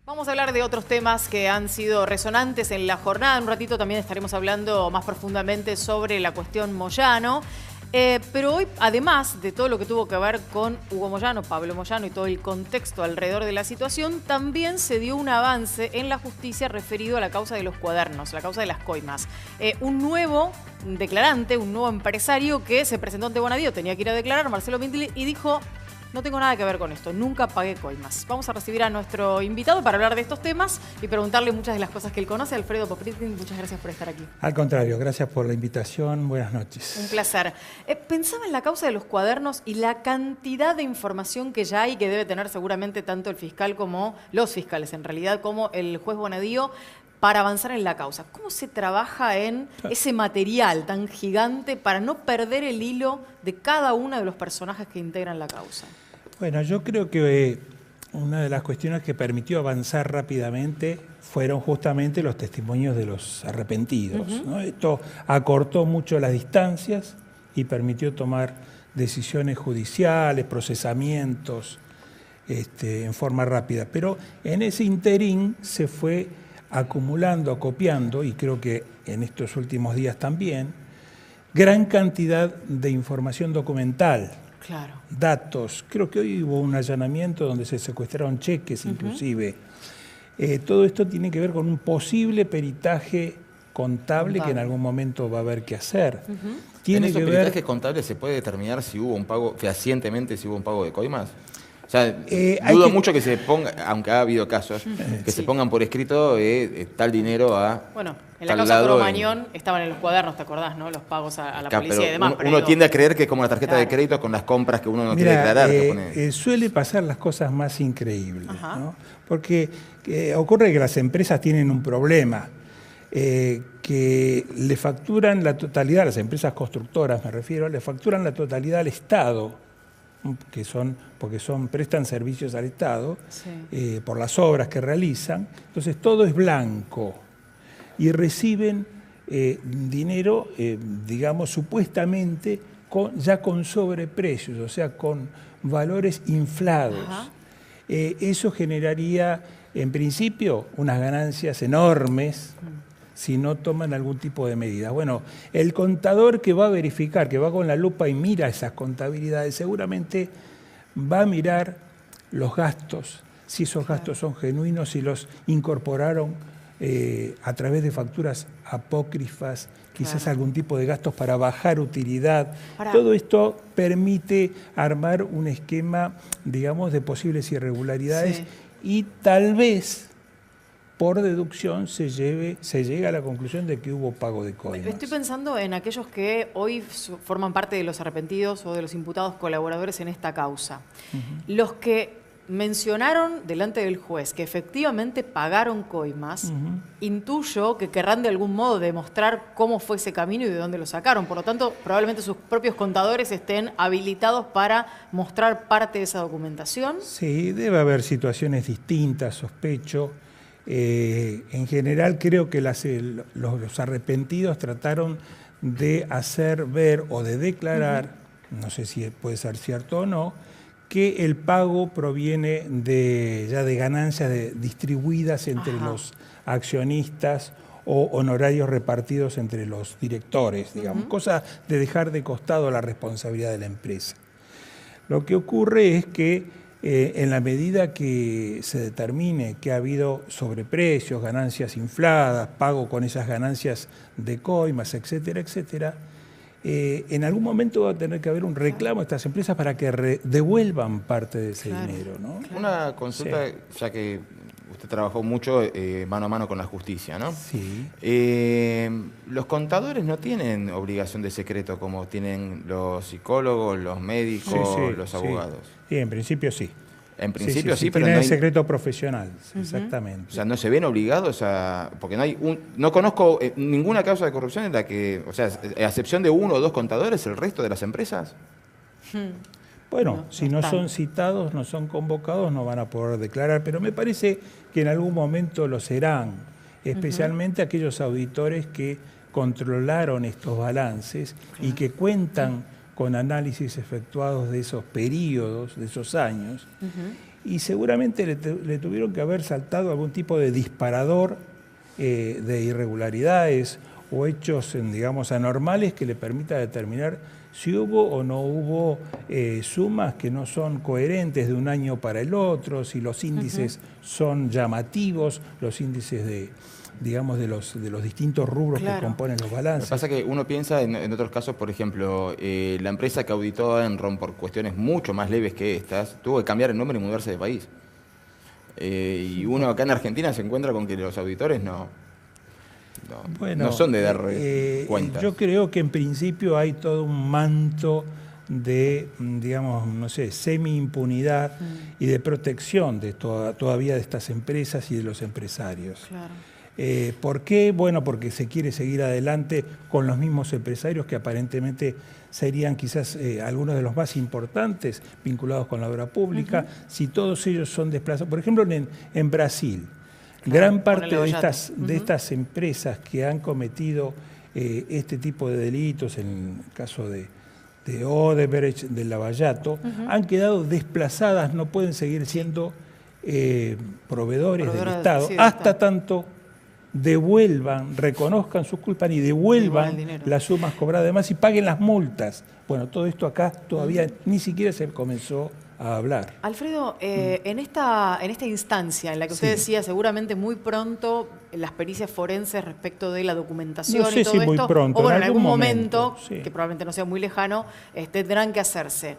Vamos a hablar de otros temas que han sido resonantes en la jornada. En un ratito también estaremos hablando más profundamente sobre la cuestión Moyano. Pero hoy, además de todo lo que tuvo que ver con Hugo Moyano, Pablo Moyano y todo el contexto alrededor de la situación, también se dio un avance en la justicia referido a la causa de los cuadernos, la causa de las coimas. Un nuevo declarante, un nuevo empresario que se presentó ante Bonadío, tenía que ir a declarar, Marcelo Pintilli, y dijo: no tengo nada que ver con esto, nunca pagué coimas. Vamos a recibir a nuestro invitado para hablar de estos temas y preguntarle muchas de las cosas que él conoce. Alfredo Popritin, muchas gracias por estar aquí. Al contrario, gracias por la invitación. Buenas noches. Un placer. Pensaba en la causa de los cuadernos y la cantidad de información que ya hay, que debe tener seguramente tanto el fiscal como los fiscales, en realidad, como el juez Bonadío, para avanzar en la causa. ¿Cómo se trabaja en ese material tan gigante para no perder el hilo de cada uno de los personajes que integran la causa? Bueno, yo creo que una de las cuestiones que permitió avanzar rápidamente fueron justamente los testimonios de los arrepentidos, ¿no? Esto acortó mucho las distancias y permitió tomar decisiones judiciales, procesamientos en forma rápida. Pero en ese interín se fue acumulando, acopiando, y creo que en estos últimos días también, gran cantidad de información documental. Claro. Datos. Creo que hoy hubo un allanamiento donde se secuestraron cheques inclusive. Todo esto tiene que ver con un posible peritaje contable que en algún momento va a haber que hacer. ¿En esos peritajes contables se puede determinar si hubo un pago, fehacientemente si hubo un pago de coimas? O sea, dudo mucho que se ponga, aunque ha habido casos, que se pongan por escrito tal dinero a... Bueno, en la causa Cromañón estaban en los cuadernos, ¿te acordás, no? Los pagos a la policía y demás. Uno tiende a creer que es como la tarjeta de crédito con las compras que uno no quiere declarar. Suele pasar las cosas más increíbles, ¿no? Porque ocurre que las empresas tienen un problema, que le facturan la totalidad, las empresas constructoras me refiero, le facturan la totalidad al Estado, porque prestan servicios al Estado, por las obras que realizan. Entonces todo es blanco y reciben dinero, digamos, supuestamente ya con sobreprecios, o sea, con valores inflados. Eso generaría, en principio, unas ganancias enormes si no toman algún tipo de medida. Bueno, el contador que va a verificar, que va con la lupa y mira esas contabilidades, seguramente va a mirar los gastos, si esos gastos son genuinos, si los incorporaron a través de facturas apócrifas, quizás algún tipo de gastos para bajar utilidad. Todo esto permite armar un esquema, digamos, de posibles irregularidades y tal vez, por deducción, se llega a la conclusión de que hubo pago de coimas. Estoy pensando en aquellos que hoy forman parte de los arrepentidos o de los imputados colaboradores en esta causa. Los que mencionaron delante del juez que efectivamente pagaron coimas, intuyo que querrán de algún modo demostrar cómo fue ese camino y de dónde lo sacaron. Por lo tanto, probablemente sus propios contadores estén habilitados para mostrar parte de esa documentación. Sí, debe haber situaciones distintas, sospecho. En general creo que los arrepentidos trataron de hacer ver o de declarar, no sé si puede ser cierto o no, que el pago proviene ya de ganancias distribuidas entre los accionistas o honorarios repartidos entre los directores, digamos, cosa de dejar de costado la responsabilidad de la empresa. Lo que ocurre es que en la medida que se determine que ha habido sobreprecios, ganancias infladas, pago con esas ganancias de coimas, etcétera, etcétera, en algún momento va a tener que haber un reclamo a estas empresas para que devuelvan parte de ese dinero, ¿no? Una consulta, ya que usted trabajó mucho mano a mano con la justicia, ¿no? Sí. Los contadores no tienen obligación de secreto como tienen los psicólogos, los médicos, los abogados. Sí, en principio sí. En principio sí, pero tienen no hay... secreto profesional, exactamente. O sea, no se ven obligados a... Porque no conozco ninguna causa de corrupción en la que, o sea, a excepción de uno o dos contadores, el resto de las empresas... Bueno, si no son citados, no son convocados, no van a poder declarar, pero me parece que en algún momento lo serán, especialmente aquellos auditores que controlaron estos balances y que cuentan con análisis efectuados de esos periodos, de esos años, y seguramente le tuvieron que haber saltado algún tipo de disparador de irregularidades o hechos, digamos, anormales que le permita determinar si hubo o no hubo sumas que no son coherentes de un año para el otro, si los índices son llamativos, los índices de, digamos, de los distintos rubros que componen los balances. Lo que pasa es que uno piensa en otros casos, por ejemplo, la empresa que auditó a Enron por cuestiones mucho más leves que estas, tuvo que cambiar el nombre y mudarse de país. Y uno acá en Argentina se encuentra con que los auditores no son de dar cuenta. Yo creo que en principio hay todo un manto de, digamos, no sé, semi-impunidad y de protección de todavía de estas empresas y de los empresarios. Claro. ¿Por qué? Bueno, porque se quiere seguir adelante con los mismos empresarios que aparentemente serían quizás algunos de los más importantes vinculados con la obra pública, si todos ellos son desplazados. Por ejemplo, en Brasil, gran parte de estas empresas que han cometido este tipo de delitos, en el caso de Odebrecht, de Lavallato, han quedado desplazadas, no pueden seguir siendo proveedores del Estado, hasta tanto devuelvan, reconozcan sus culpas y devuelvan las sumas cobradas además y paguen las multas. Bueno, todo esto acá todavía ni siquiera se comenzó a hablar. Alfredo, en esta instancia en la que usted decía seguramente muy pronto las pericias forenses respecto de la documentación no sé y todo si esto, muy pronto, o bueno, en algún momento sí, que probablemente no sea muy lejano, tendrán que hacerse.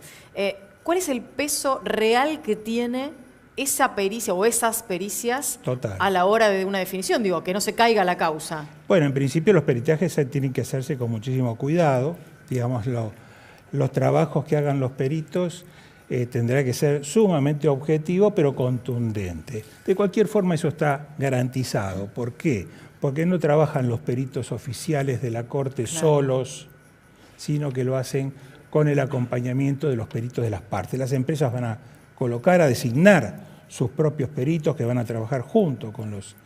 ¿Cuál es el peso real que tiene esa pericia o esas pericias a la hora de una definición? Digo, que no se caiga la causa. Bueno, en principio los peritajes tienen que hacerse con muchísimo cuidado. Digamos, los trabajos que hagan los peritos tendrá que ser sumamente objetivo, pero contundente. De cualquier forma eso está garantizado. ¿Por qué? Porque no trabajan los peritos oficiales de la Corte solos, sino que lo hacen con el acompañamiento de los peritos de las partes. Las empresas van a colocar, a designar sus propios peritos que van a trabajar junto con los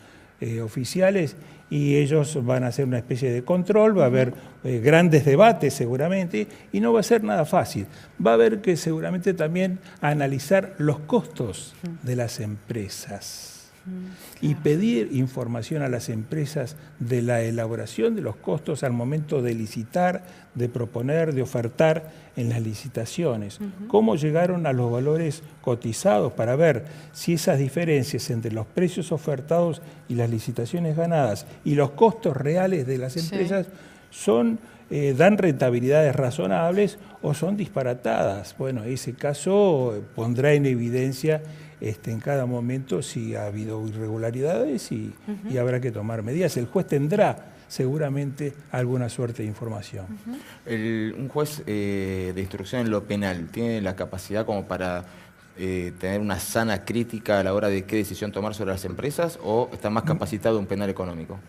oficiales y ellos van a hacer una especie de control, va a haber grandes debates seguramente y no va a ser nada fácil. Va a haber que seguramente también analizar los costos de las empresas y pedir información a las empresas de la elaboración de los costos al momento de licitar, de proponer, de ofertar en las licitaciones. Cómo llegaron a los valores cotizados para ver si esas diferencias entre los precios ofertados y las licitaciones ganadas y los costos reales de las empresas dan rentabilidades razonables o son disparatadas. Bueno, ese caso pondrá en evidencia en cada momento si ha habido irregularidades y habrá que tomar medidas. El juez tendrá seguramente alguna suerte de información. Un juez de instrucción en lo penal tiene la capacidad como para tener una sana crítica a la hora de qué decisión tomar sobre las empresas o está más capacitado un penal económico?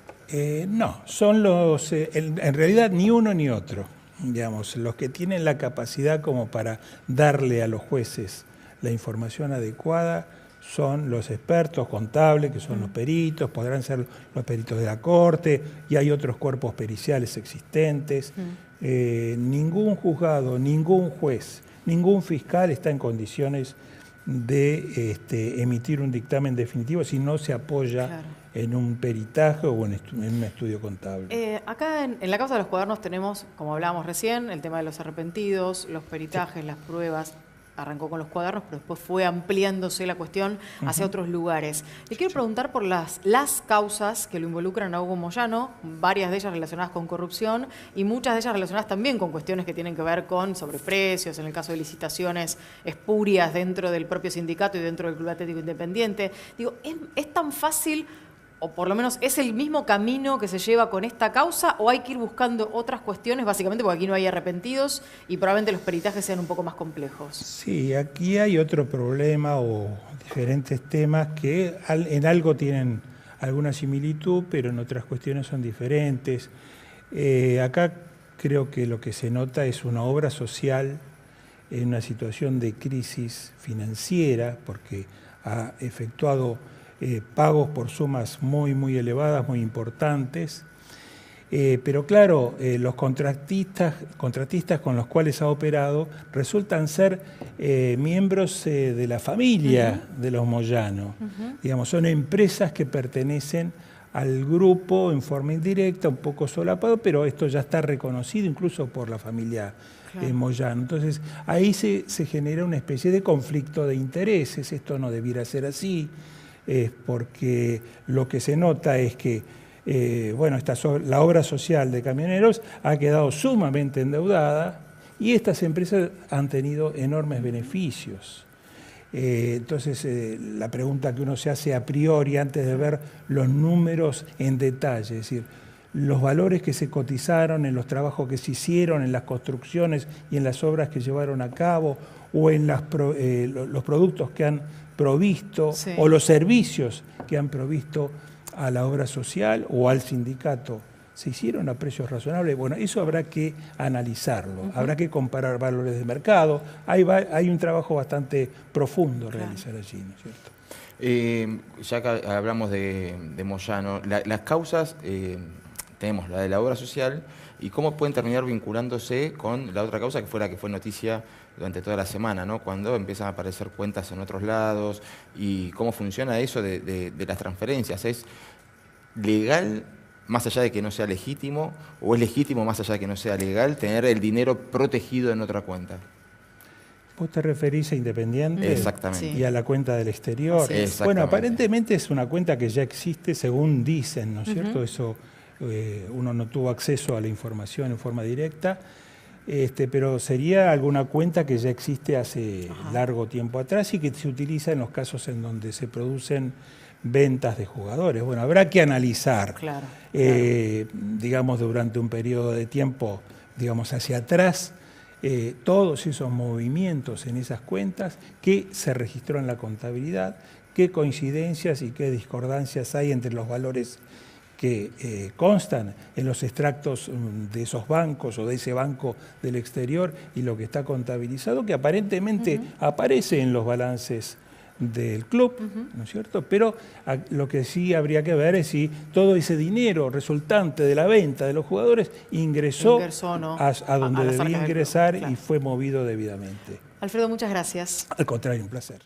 No, son en realidad ni uno ni otro, digamos, los que tienen la capacidad como para darle a los jueces la información adecuada son los expertos contables, que son los peritos, podrán ser los peritos de la Corte, y hay otros cuerpos periciales existentes. Ningún juzgado, ningún juez, ningún fiscal está en condiciones de emitir un dictamen definitivo si no se apoya en un peritaje o en un estudio contable. Acá en la causa de los cuadernos tenemos, como hablábamos recién, el tema de los arrepentidos, los peritajes, las pruebas. Arrancó con los cuadernos, pero después fue ampliándose la cuestión hacia otros lugares. Le quiero preguntar por las causas que lo involucran a Hugo Moyano, varias de ellas relacionadas con corrupción y muchas de ellas relacionadas también con cuestiones que tienen que ver con sobreprecios, en el caso de licitaciones espurias dentro del propio sindicato y dentro del Club Atlético Independiente. Digo, ¿es tan fácil, o por lo menos es el mismo camino que se lleva con esta causa, o hay que ir buscando otras cuestiones, básicamente porque aquí no hay arrepentidos y probablemente los peritajes sean un poco más complejos? Sí, aquí hay otro problema o diferentes temas que en algo tienen alguna similitud, pero en otras cuestiones son diferentes. Acá creo que lo que se nota es una obra social en una situación de crisis financiera, porque ha efectuado pagos por sumas muy, muy elevadas, muy importantes. Pero claro, los contratistas con los cuales ha operado resultan ser miembros de la familia de los Moyano. Digamos, son empresas que pertenecen al grupo en forma indirecta, un poco solapado, pero esto ya está reconocido incluso por la familia Moyano. Entonces, ahí se genera una especie de conflicto de intereses. Esto no debiera ser así, porque lo que se nota es que bueno, la obra social de camioneros ha quedado sumamente endeudada y estas empresas han tenido enormes beneficios. Entonces, la pregunta que uno se hace a priori antes de ver los números en detalle, es decir, los valores que se cotizaron en los trabajos que se hicieron, en las construcciones y en las obras que llevaron a cabo, o en los productos que han provisto, o los servicios que han provisto a la obra social o al sindicato, ¿se hicieron a precios razonables? Bueno, eso habrá que analizarlo, habrá que comparar valores de mercado. Hay un trabajo bastante profundo a realizar allí, ¿no es cierto? Ya que hablamos de Moyano, las causas, tenemos la de la obra social, y cómo pueden terminar vinculándose con la otra causa que fue la que fue noticia durante toda la semana, ¿no? Cuando empiezan a aparecer cuentas en otros lados, y cómo funciona eso de las transferencias. ¿Es legal, más allá de que no sea legítimo, o es legítimo más allá de que no sea legal, tener el dinero protegido en otra cuenta? ¿Vos te referís a Independiente? Exactamente. Y a la cuenta del exterior. Bueno, aparentemente es una cuenta que ya existe, según dicen, ¿no es cierto? Eso, uno no tuvo acceso a la información en forma directa, pero sería alguna cuenta que ya existe hace largo tiempo atrás y que se utiliza en los casos en donde se producen ventas de jugadores. Bueno, habrá que analizar, digamos, durante un periodo de tiempo, digamos, hacia atrás, todos esos movimientos en esas cuentas, qué se registró en la contabilidad, qué coincidencias y qué discordancias hay entre los valores que constan en los extractos de esos bancos o de ese banco del exterior y lo que está contabilizado, que aparentemente aparece en los balances del club, ¿no es cierto? Pero lo que sí habría que ver es si todo ese dinero resultante de la venta de los jugadores ingresó ¿no? a donde debía ingresar y fue movido debidamente. Alfredo, muchas gracias. Al contrario, un placer.